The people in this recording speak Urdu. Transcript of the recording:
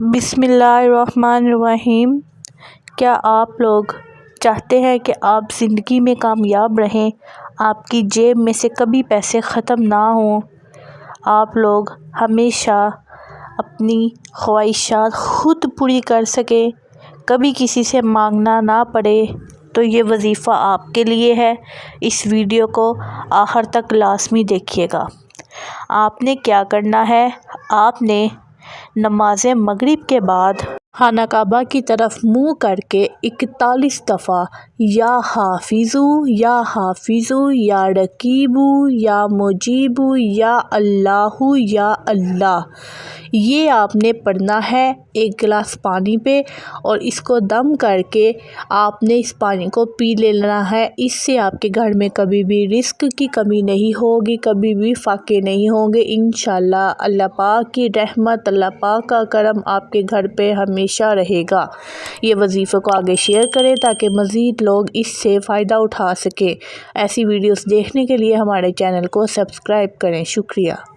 بسم اللہ الرحمن الرحیم۔ کیا آپ لوگ چاہتے ہیں کہ آپ زندگی میں کامیاب رہیں، آپ کی جیب میں سے کبھی پیسے ختم نہ ہوں، آپ لوگ ہمیشہ اپنی خواہشات خود پوری کر سکیں، کبھی کسی سے مانگنا نہ پڑے؟ تو یہ وظیفہ آپ کے لیے ہے۔ اس ویڈیو کو آخر تک لازمی دیکھیے گا۔ آپ نے کیا کرنا ہے؟ آپ نے نماز مغرب کے بعد خانہ کعبہ کی طرف منہ کر کے 41 دفعہ یا حافظو یا حافظو یا رقیبو یا مجیبو یا اللہ یہ آپ نے پڑھنا ہے ایک گلاس پانی پہ، اور اس کو دم کر کے آپ نے اس پانی کو پی لینا ہے۔ اس سے آپ کے گھر میں کبھی بھی رزق کی کمی نہیں ہوگی، کبھی بھی فاقے نہیں ہوں گے انشاءاللہ۔ اللہ پاک کی رحمت، اللہ پاک کا کرم آپ کے گھر پہ ہمیشہ رہے گا۔ یہ وظیفے کو آگے شیئر کریں تاکہ مزید لوگ اس سے فائدہ اٹھا سکیں۔ ایسی ویڈیوز دیکھنے کے لیے ہمارے چینل کو سبسکرائب کریں۔ شکریہ۔